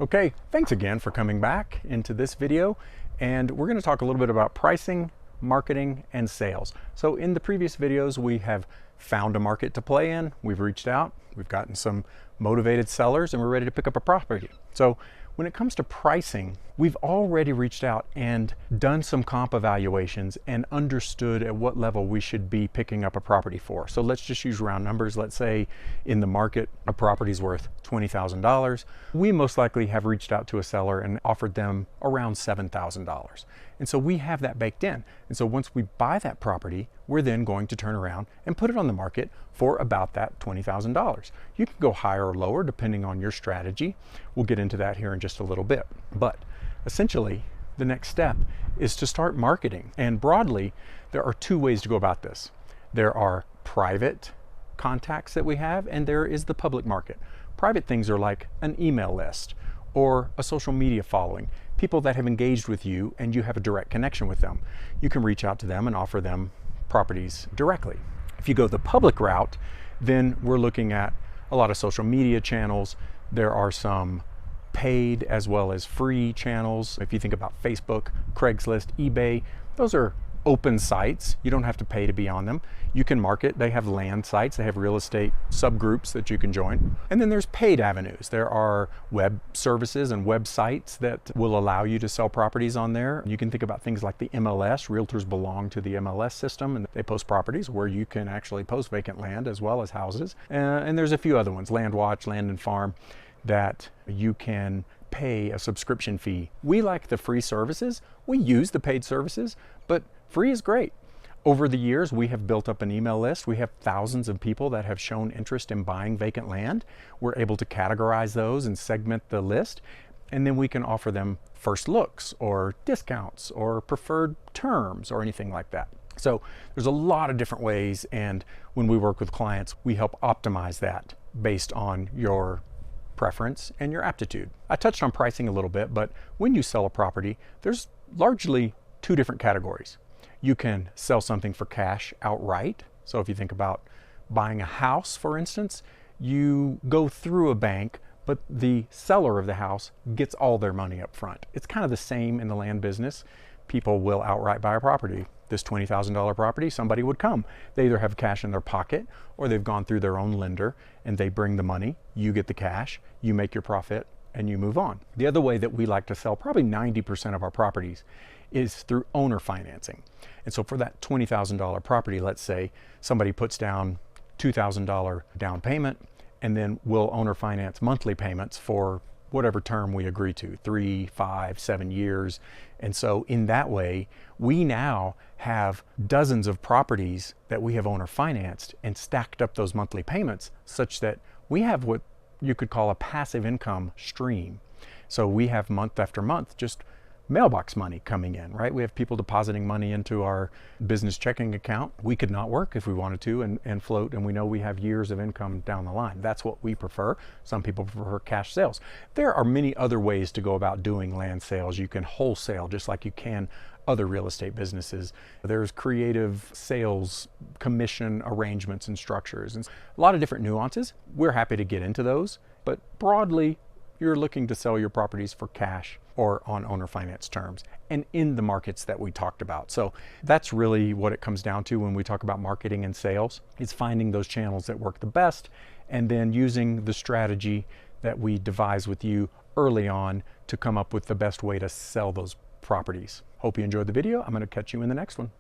Okay, thanks again for coming back into this video, and we're going to talk a little bit about pricing, marketing, and sales. So in the previous videos, we have found a market to play in, we've reached out, we've gotten some motivated sellers, and we're ready to pick up a property. So when it comes to pricing, we've already reached out and done some comp evaluations and understood at what level we should be picking up a property for. So let's just use round numbers. Let's say in the market, a property is worth $20,000. We most likely have reached out to a seller and offered them around $7,000. And so we have that baked in. And so once we buy that property, we're then going to turn around and put it on the market for about that $20,000. You can go higher or lower depending on your strategy. We'll get into that here in just a little bit. But essentially, the next step is to start marketing. And broadly, there are two ways to go about this. There are private contacts that we have, and there is the public market. Private things are like an email list or a social media following, people that have engaged with you and you have a direct connection with them. You can reach out to them and offer them properties directly. If you go the public route, then we're looking at a lot of social media channels. There are some paid as well as free channels. If you think about Facebook, Craigslist, eBay, those are open sites. You don't have to pay to be on them. You can market. They have land sites. They have real estate subgroups that you can join. And then there's paid avenues. There are web services and websites that will allow you to sell properties on there. You can think about things like the MLS. Realtors belong to the MLS system, and they post properties where you can actually post vacant land as well as houses. And there's a few other ones, Land Watch, Land and Farm, that you can pay a subscription fee. We like the free services. We use the paid services, but free is great. Over the years, we have built up an email list. We have thousands of people that have shown interest in buying vacant land. We're able to categorize those and segment the list, and then we can offer them first looks or discounts or preferred terms or anything like that. So there's a lot of different ways, and when we work with clients, we help optimize that based on your preference and your aptitude. I touched on pricing a little bit, but when you sell a property, there's largely two different categories. You can sell something for cash outright. So if you think about buying a house, for instance, you go through a bank, but the seller of the house gets all their money up front. It's kind of the same in the land business. People will outright buy a property. This $20,000 property, somebody would come. They either have cash in their pocket or they've gone through their own lender and they bring the money, you get the cash, you make your profit, and you move on. The other way that we like to sell probably 90% of our properties is through owner financing. And so for that $20,000 property, let's say somebody puts down $2,000 down payment, and then we'll owner finance monthly payments for whatever term we agree to, 3, 5, 7 years. And so in that way, we now have dozens of properties that we have owner financed and stacked up those monthly payments such that we have what you could call a passive income stream. So we have month after month just mailbox money coming in, right? We have people depositing money into our business checking account. We could not work if we wanted to and float, and we know we have years of income down the line. That's what we prefer. Some people prefer cash sales. There are many other ways to go about doing land sales. You can wholesale just like you can other real estate businesses. There's creative sales commission arrangements and structures and a lot of different nuances. We're happy to get into those, but broadly, you're looking to sell your properties for cash or on owner finance terms and in the markets that we talked about. So that's really what it comes down to when we talk about marketing and sales. It's finding those channels that work the best and then using the strategy that we devise with you early on to come up with the best way to sell those properties. Hope you enjoyed the video. I'm going to catch you in the next one.